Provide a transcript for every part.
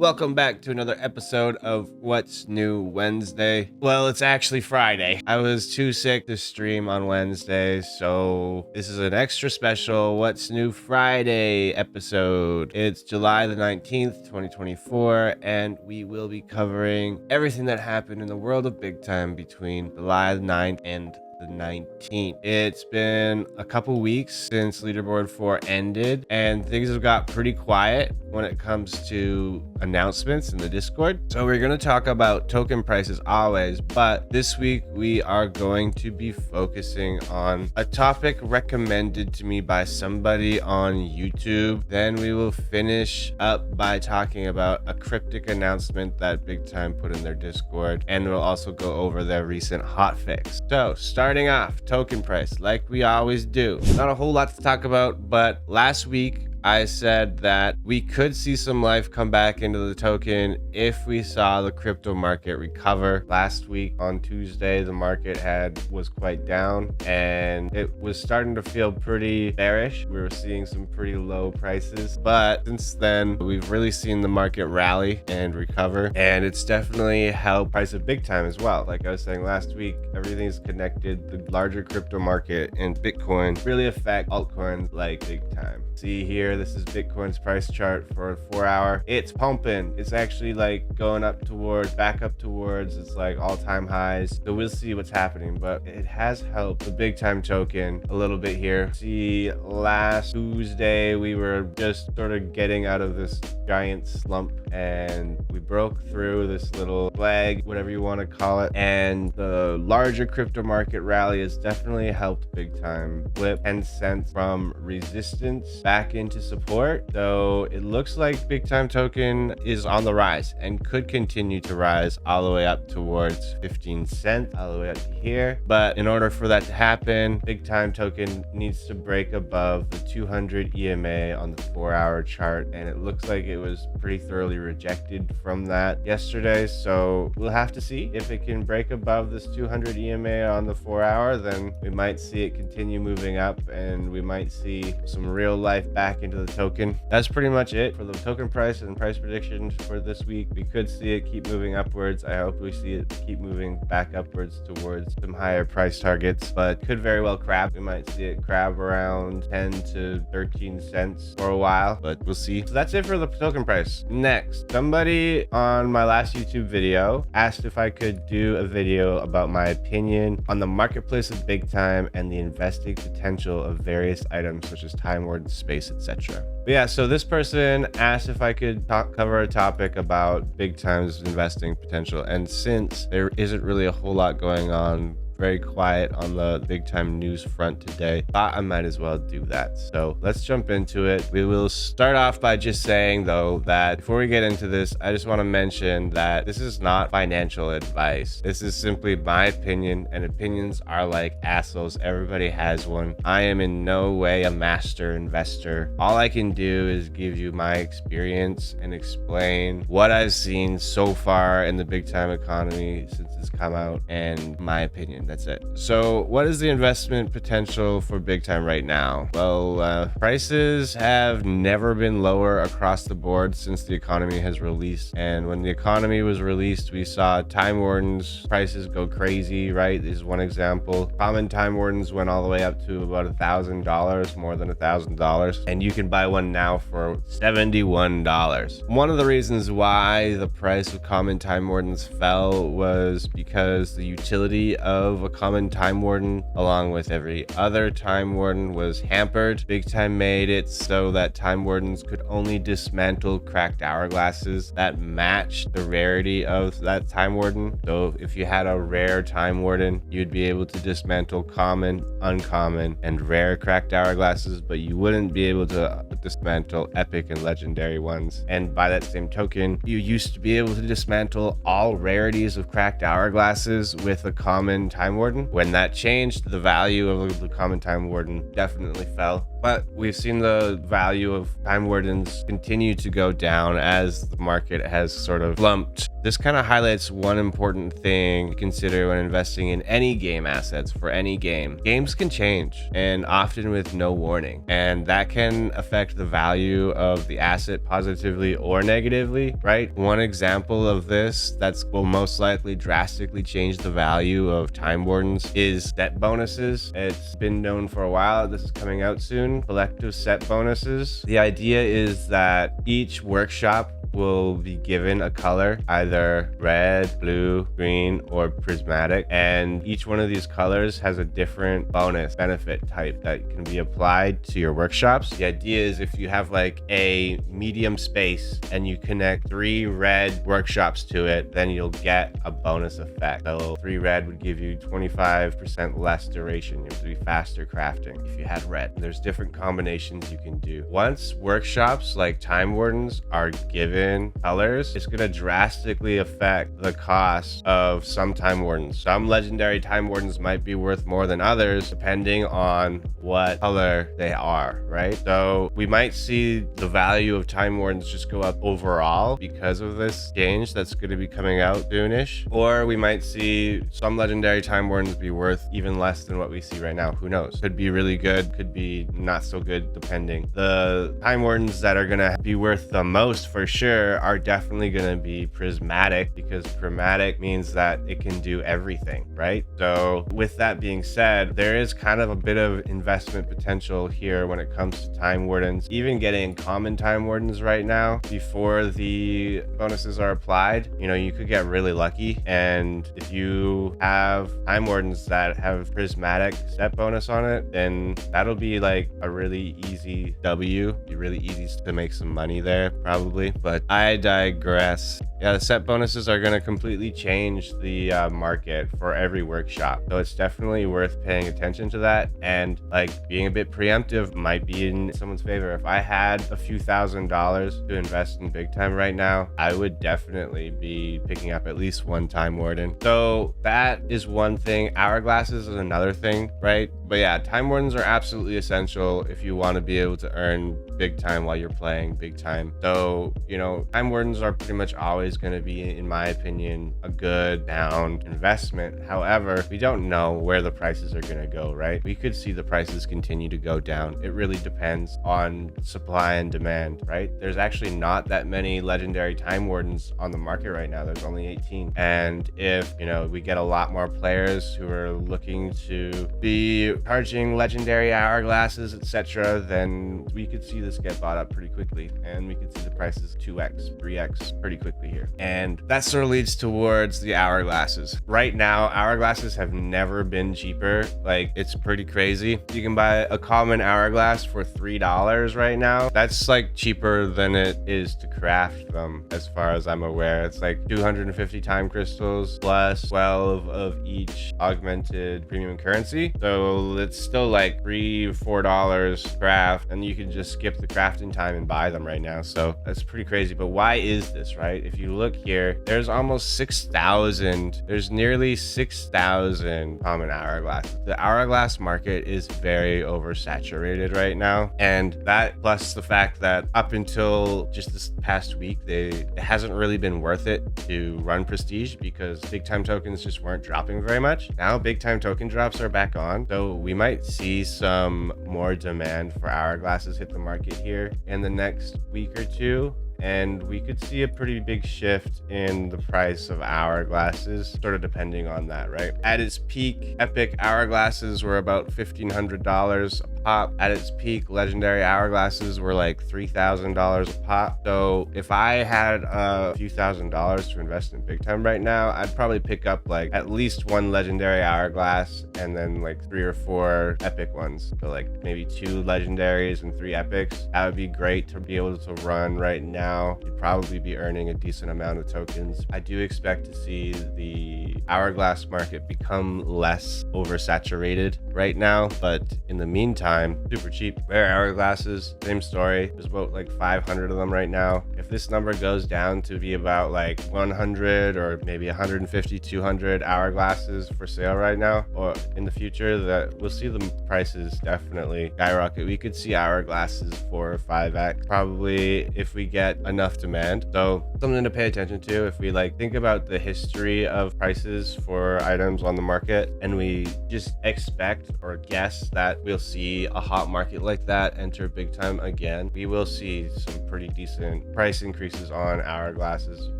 Welcome back to another episode of What's New Wednesday. Well, it's actually Friday. I was too sick to stream on Wednesday, so this is an extra special What's New Friday episode. It's July the 19th, 2024, and we will be covering everything that happened in the world of Big Time between July the 9th and the 19th. It's been a couple weeks since Leaderboard 4 ended, and things have got pretty quiet when it comes to announcements in the Discord. So we're going to talk about token prices always, but this week we are going to be focusing on a topic recommended to me by somebody on YouTube. Then we will finish up by talking about a cryptic announcement that Big Time put in their Discord, and we'll also go over their recent hotfix. So starting off, token price, like we always do. Not a whole lot to talk about, but last week I said that we could see some life come back into the token if we saw the crypto market recover. Last week on Tuesday, the market was quite down and it was starting to feel pretty bearish. We were seeing some pretty low prices, but since then we've really seen the market rally and recover, and it's definitely helped price of Big Time as well. Like I was saying last week, everything's connected. The larger crypto market and Bitcoin really affect altcoins like Big Time. See here, this is Bitcoin's price chart for a 4 hour. It's pumping. It's actually like going up towards, back up towards, it's like all-time highs. So we'll see what's happening, but it has helped the Big Time token a little bit here. See, last Tuesday, we were just sort of getting out of this giant slump and we broke through this little flag, whatever you want to call it. And the larger crypto market rally has definitely helped Big Time flip 10 cents from resistance back into support. So it looks like Big Time token is on the rise and could continue to rise all the way up towards 15 cents, all the way up to here. But in order for that to happen, Big Time token needs to break above the 200 EMA on the 4 hour chart. And it looks like it was pretty thoroughly rejected from that yesterday. So we'll have to see if it can break above this 200 EMA on the 4 hour, then we might see it continue moving up and we might see some real life back into the token. That's pretty much it for the token price and price predictions for this week. We could see it keep moving upwards. I hope we see it keep moving back upwards towards some higher price targets, but could very well crab. We might see it crab around 10 to 13 cents for a while, but we'll see. So that's it for the token price. Next, somebody on my last YouTube video asked if I could do a video about my opinion on the marketplace of Big Time and the investing potential of various items such as Time Warden, Space, etc. But yeah, so this person asked if I could cover a topic about Big Time's investing potential, and since there isn't really a whole lot going on, very quiet on the Big Time news front today, thought I might as well do that. So let's jump into it. We will start off by just saying though that before we get into this, I just want to mention that this is not financial advice. This is simply my opinion, and opinions are like assholes. Everybody has one. I am in no way a master investor. All I can do is give you my experience and explain what I've seen so far in the Big Time economy since it's come out, and my opinion. That's it. So what is the investment potential for Big Time right now? Well, prices have never been lower across the board since the economy has released. And when the economy was released, we saw Time Wardens prices go crazy, right? This is one example. Common Time Wardens went all the way up to about $1,000, more than $1,000. And you can buy one now for $71. One of the reasons why the price of Common Time Wardens fell was because the utility of a Common Time Warden, along with every other Time Warden, was hampered. Big Time made it so that Time Wardens could only dismantle cracked hourglasses that matched the rarity of that Time Warden. So if you had a rare Time Warden, you'd be able to dismantle common, uncommon, and rare cracked hourglasses, but you wouldn't be able to dismantle epic and legendary ones. And by that same token, you used to be able to dismantle all rarities of cracked hourglasses with a common Time Warden. When that changed, the value of the Common Time Warden definitely fell. But we've seen the value of Time Wardens continue to go down as the market has sort of slumped. This kind of highlights one important thing to consider when investing in any game assets for any game. Games can change, and often with no warning, and that can affect the value of the asset positively or negatively, right? One example of this that's will most likely drastically change the value of Time Wardens is set bonuses. It's been known for a while. This is coming out soon. Collective set bonuses. The idea is that each workshop will be given a color, either red, blue, green, or prismatic, and each one of these colors has a different bonus benefit type that can be applied to your workshops. The idea is if you have like a medium space and you connect 3 red workshops to it, then you'll get a bonus effect. So 3 red would give you 25% less duration. You have to be faster crafting if you had red. There's different combinations you can do. Once workshops like Time Wardens are given colors, it's going to drastically affect the cost of some Time Wardens. Some legendary Time Wardens might be worth more than others depending on what color they are, right? So we might see the value of Time Wardens just go up overall because of this change that's going to be coming out soonish, or we might see some legendary Time Wardens be worth even less than what we see right now. Who knows? Could be really good, could be not so good, depending. The Time Wardens that are going to be worth the most for sure are definitely going to be prismatic, because chromatic means that it can do everything, right? So with that being said, there is kind of a bit of investment potential here when it comes to Time Wardens. Even getting common Time Wardens right now before the bonuses are applied, you know, you could get really lucky. And if you have Time Wardens that have prismatic set bonus on it, then that'll be like a really easy W. Be really easy to make some money there probably. But I digress. Yeah, the set bonuses are going to completely change the market for every workshop. So it's definitely worth paying attention to that. And like being a bit preemptive might be in someone's favor. If I had a few $1,000s to invest in big time right now, I would definitely be picking up at least 1 Time Warden. So that is one thing. Hourglasses is another thing, right? But yeah, Time Wardens are absolutely essential if you want to be able to earn big time while you're playing big time. So, you know, Time Wardens are pretty much always going to be, in my opinion, a good sound investment. However, we don't know where the prices are going to go, right? We could see the prices continue to go down. It really depends on supply and demand, right? There's actually not that many legendary Time Wardens on the market right now. There's only 18. And if, you know, we get a lot more players who are looking to be charging legendary hourglasses, etc., then we could see this get bought up pretty quickly, and we could see the prices 2x, 3x pretty quickly here. And that sort of leads towards the hourglasses. Right now, hourglasses have never been cheaper. Like, it's pretty crazy. You can buy a common hourglass for $3 right now. That's like cheaper than it is to craft them, as far as I'm aware. It's like 250 time crystals plus 12 of each augmented premium currency. So it's still like $3-4 craft, and you can just skip the crafting time and buy them right now. So that's pretty crazy. But why is this, right? If you look here, there's almost 6,000. There's nearly 6,000 common hourglasses. The hourglass market is very oversaturated right now. And that, plus the fact that up until just this past week, it hasn't really been worth it to run prestige because big time tokens just weren't dropping very much. Now big time token drops are back on. So we might see some more demand for hourglasses hit the market here in the next week or two. And we could see a pretty big shift in the price of hourglasses, sort of depending on that, right? At its peak, epic hourglasses were about $1,500 a pop. At its peak, legendary hourglasses were like $3,000 a pop. So if I had a few $1,000s to invest in big time right now, I'd probably pick up like at least 1 legendary hourglass and then like 3 or 4 epic ones. So like maybe 2 legendaries and 3 epics. That would be great to be able to run right now. You'd probably be earning a decent amount of tokens. I do expect to see the hourglass market become less oversaturated right now, but in the meantime, time, super cheap. Rare hourglasses, same story. There's about like 500 of them right now. If this number goes down to be about like 100 or maybe 150, 200 hourglasses for sale right now, or in the future, that we'll see the prices definitely skyrocket. We could see hourglasses 4 or 5x probably if we get enough demand. So something to pay attention to. If we like think about the history of prices for items on the market and we just expect or guess that we'll see a hot market like that enter big time again, we will see some pretty decent price increases on hourglasses. It'd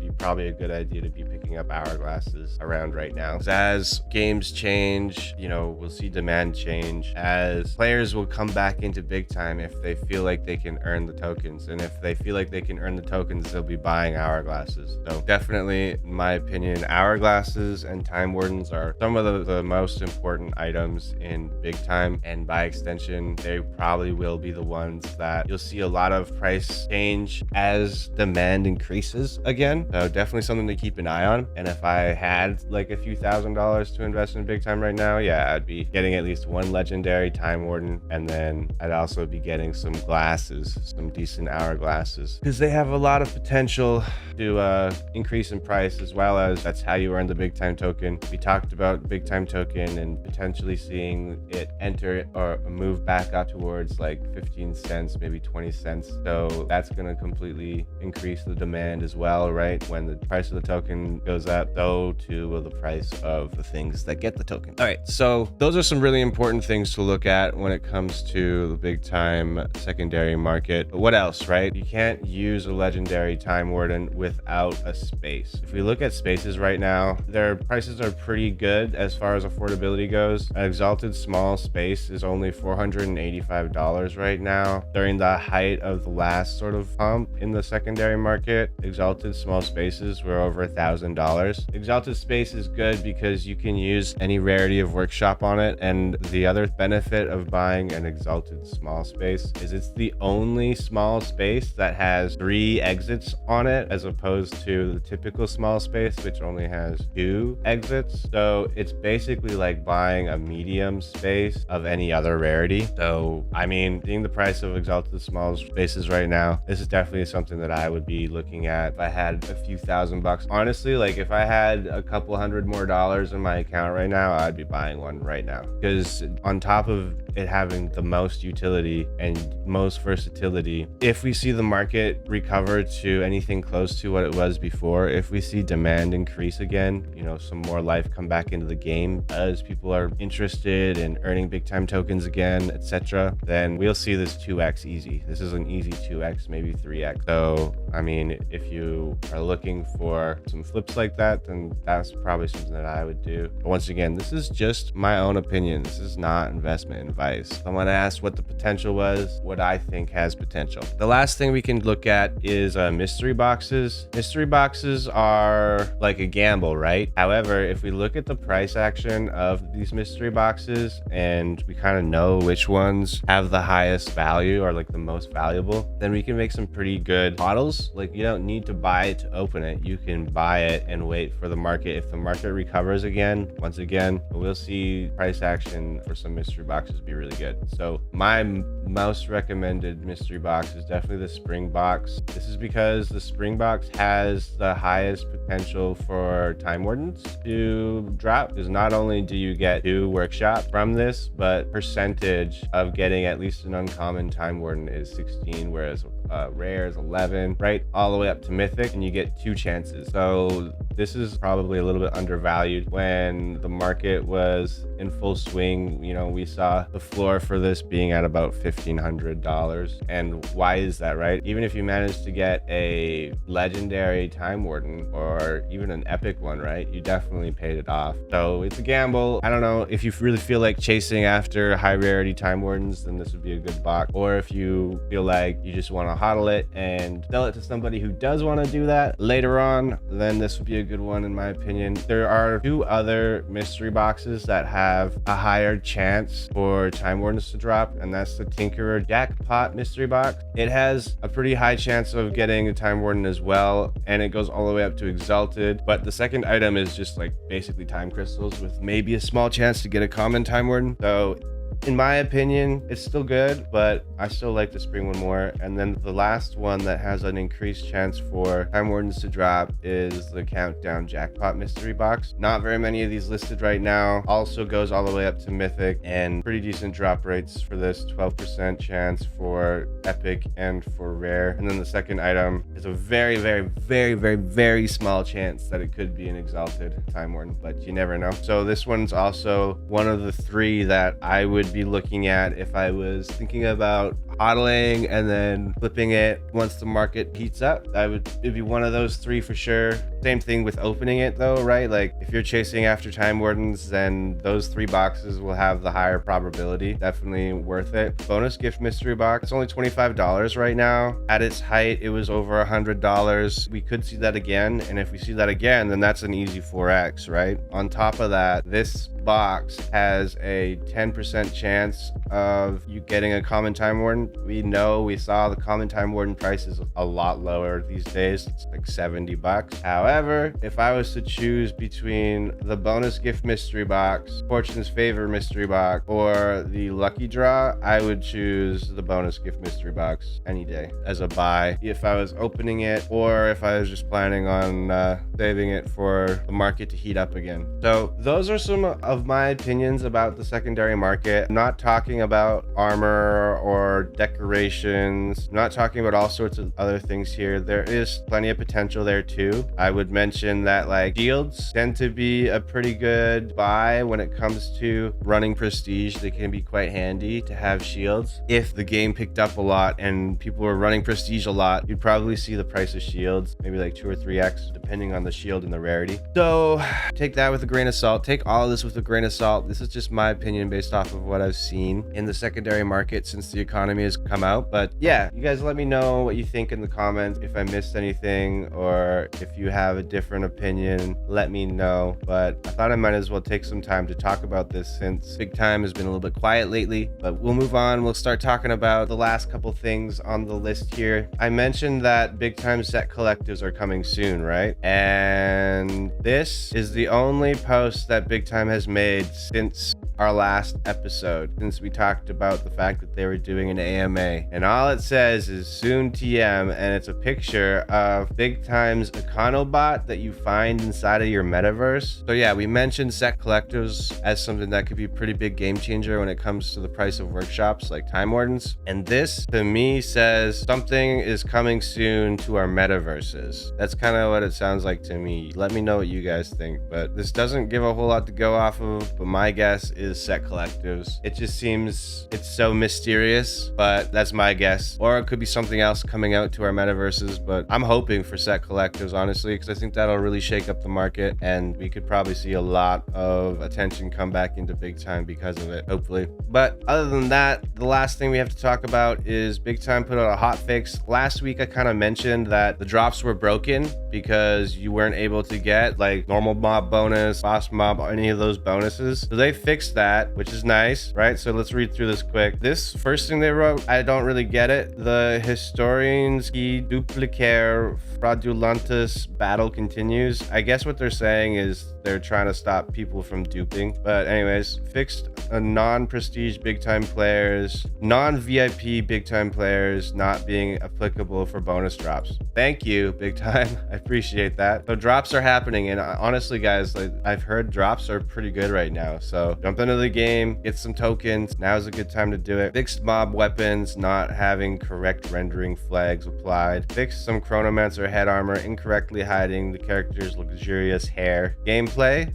be probably a good idea to be picking up hourglasses around right now. As games change, we'll see demand change, as players will come back into big time if they feel like they can earn the tokens. And if they feel like they can earn the tokens, they'll be buying hourglasses. So definitely, in my opinion, hourglasses and time wardens are some of the most important items in big time. And by extension, they probably will be the ones that you'll see a lot of price change as demand increases again. So definitely something to keep an eye on. And if I had like a few $1,000s to invest in big time right now, yeah, I'd be getting at least one legendary time warden, and then I'd also be getting some glasses, some decent hourglasses, because they have a lot of potential to increase in price, as well as that's how you earn the big time token. We talked about big time token and potentially seeing it enter or move back up towards like 15 cents, maybe 20 cents. So that's going to completely increase the demand as well, right? When the price of the token goes up, so too will the price of the things that get the token. All right, so those are some really important things to look at when it comes to the big time secondary market. But what else, right? You can't use a legendary time warden without a space. If we look at spaces right now, their prices are pretty good as far as affordability goes. An exalted small space is only $485 right now. During the height of the last sort of pump in the secondary market, exalted small spaces were over $1,000. Exalted space is good because you can use any rarity of workshop on it. And the other benefit of buying an exalted small space is it's the only small space that has 3 exits on it, as opposed to the typical small space, which only has 2 exits. So it's basically like buying a medium space of any other rarity. So, I mean, seeing the price of exalted small spaces right now, this is definitely something that I would be looking at if I had a few $1,000. Honestly, like if I had a couple $100 more in my account right now, I'd be buying one right now, because on top of it having the most utility and most versatility, if we see the market recover to anything close to what it was before, if we see demand increase again, some more life come back into the game as people are interested in earning big time tokens again, etc., then we'll see this 2x easy. This is an easy 2x, maybe 3x. So I mean, if you are looking for some flips like that, then that's probably something that I would do. But once again, this is just my own opinion. This is not investment advice. Someone asked what the potential was, what I think has potential. The last thing we can look at is mystery boxes. Mystery boxes are like a gamble, right? However, if we look at the price action of these mystery boxes and we kind of know which ones have the highest value or like the most valuable, then we can make some pretty good models. Like you don't need to buy it to open it. You can buy it and wait for the market. If the market recovers again, once again, we'll see price action for some mystery boxes be really good. So my most recommended mystery box is definitely the spring box. This is because the spring box has the highest potential for time wardens to drop, because not only do you get 2 workshop from this, but percentage of getting at least an uncommon time warden is 16, whereas rare is 11, right? All the way up to mythic, and you get 2 chances. So this is probably a little bit undervalued. When the market was in full swing, we saw the floor for this being at about $1,500. And why is that, right? Even if you manage to get a legendary time warden or even an epic one, right, you definitely paid it off. So it's a gamble. I don't know, if you really feel like chasing after high rarity time wardens, then this would be a good box. Or if you feel like you just want to hodl it and sell it to somebody who does want to do that later on, then this would be a good one in my opinion. There are 2 other mystery boxes that have a higher chance for time wardens to drop, and that's the Tinkerer Jackpot mystery box. It has a pretty high chance of getting a time warden as well, and it goes all the way up to exalted. But the second item is just like basically time crystals with maybe a small chance to get a common time warden. So in my opinion, it's still good, but I still like the spring one more. And then the last one that has an increased chance for Time Wardens to drop is the Countdown Jackpot Mystery Box. Not very many of these listed right now. Also goes all the way up to Mythic, and pretty decent drop rates for this. 12% chance for Epic and for Rare. And then the second item is a very, very, very, very, very small chance that it could be an Exalted Time Warden, but you never know. So this one's also one of the three that I would be looking at if I was thinking about hodling and then flipping it once the market heats up. It'd be one of those three for sure. Same thing with opening it though, right? Like if you're chasing after Time Wardens, then those 3 boxes will have the higher probability. Definitely worth it. Bonus gift mystery box, it's only $25 right now. At its height, it was over $100. We could see that again, and if we see that again, then that's an easy 4x, right? On top of that, this box has a 10% chance of you getting a common Time Warden. We saw the common Time Warden price is a lot lower these days. It's like $70. However, if I was to choose between the bonus gift mystery box, Fortune's Favor mystery box, or the lucky draw, I would choose the bonus gift mystery box any day as a buy if I was opening it, or if I was just planning on saving it for the market to heat up again. So those are some of my opinions about the secondary market. I'm not talking about armor or decorations. I'm not talking about all sorts of other things here. There is plenty of potential there too. I would mention that like shields tend to be a pretty good buy when it comes to running prestige. They can be quite handy to have shields. If the game picked up a lot and people were running prestige a lot, you'd probably see the price of shields maybe like 2 or 3x depending on the shield and the rarity. So take that with a grain of salt. Take all of this with a grain of salt. This is just my opinion based off of what I've seen in the secondary market since the economy has come out. But yeah, you guys let me know what you think in the comments. If I missed anything or if you have a different opinion, let me know. But I thought I might as well take some time to talk about this since Big Time has been a little bit quiet lately. But we'll move on. We'll start talking about the last couple things on the list here. I mentioned that Big Time set collectives are coming soon, right? And this is the only post that Big Time has made since our last episode, since we talked about the fact that they were doing an AMA. And all it says is soon TM, and it's a picture of Big Time's Econobot that you find inside of your metaverse. So yeah, we mentioned set collectives as something that could be a pretty big game changer when it comes to the price of workshops like Time Wardens. And this to me says something is coming soon to our metaverses. That's kind of what it sounds like to me. Let me know what you guys think, but this doesn't give a whole lot to go off of, but my guess is set collectives. It just seems it's so mysterious, but that's my guess. Or it could be something else coming out to our metaverses, but I'm hoping for set collectives, honestly, because I think that'll really shake up the market, and we could probably see a lot of attention come back into Big Time because of it, hopefully. But other than that, the last thing we have to talk about is Big Time put out a hot fix. Last week, I kind of mentioned that the drops were broken because you weren't able to get like normal mob bonus, boss mob, any of those bonuses. So they fixed that, which is nice, right? So let's read through this quick. This first thing they wrote, I don't really get it. The historians qui duplicaire fraudulentus battle continues. I guess what they're saying is they're trying to stop people from duping. But anyways, fixed a non-prestige Big Time players, non-VIP Big Time players not being applicable for bonus drops. Thank you, Big Time. I appreciate that. So drops are happening, and honestly, guys, like, I've heard drops are pretty good right now. So jump into the game, get some tokens. Now's a good time to do it. Fixed mob weapons not having correct rendering flags applied. Fixed some Chronomancer head armor incorrectly hiding the character's luxurious hair. Gameplay,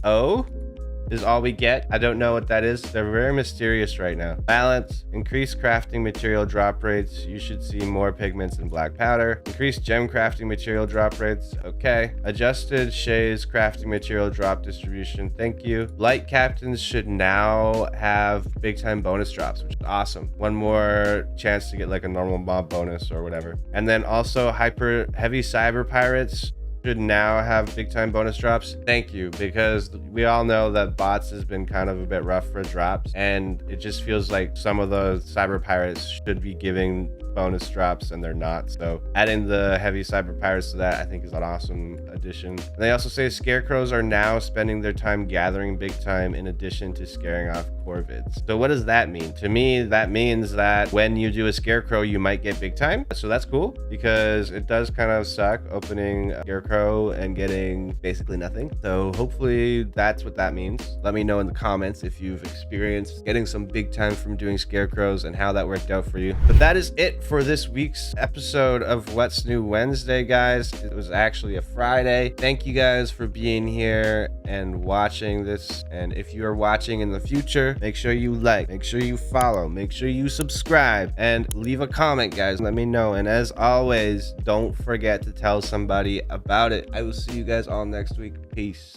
is all we get. I don't know what that is. They're very mysterious right now. Balance, increased crafting material drop rates. You should see more pigments in black powder. Increased gem crafting material drop rates. Okay. Adjusted Shay's crafting material drop distribution. Thank you. Light captains should now have Big Time bonus drops, which is awesome. One more chance to get like a normal mob bonus or whatever. And then also hyper heavy cyber pirates should now have big time bonus drops. Thank you, because we all know that bots has been kind of a bit rough for drops, and it just feels like some of the cyber pirates should be giving bonus drops and they're not. So adding the heavy cyber pirates to that, I think, is an awesome addition. And they also say scarecrows are now spending their time gathering big time in addition to scaring off corvids. So what does that mean? To me, that means that when you do a scarecrow, you might get big time. So that's cool, because it does kind of suck opening a scarecrow and getting basically nothing. So hopefully that's what that means. Let me know in the comments if you've experienced getting some big time from doing scarecrows and how that worked out for you. But that is it for this week's episode of What's New Wednesday, guys. It was actually a Friday. Thank you guys for being here and watching this. And if you are watching in the future, make sure you like, make sure you follow, make sure you subscribe, and leave a comment, guys. Let me know. And as always, don't forget to tell somebody about it. I will see you guys all next week. Peace.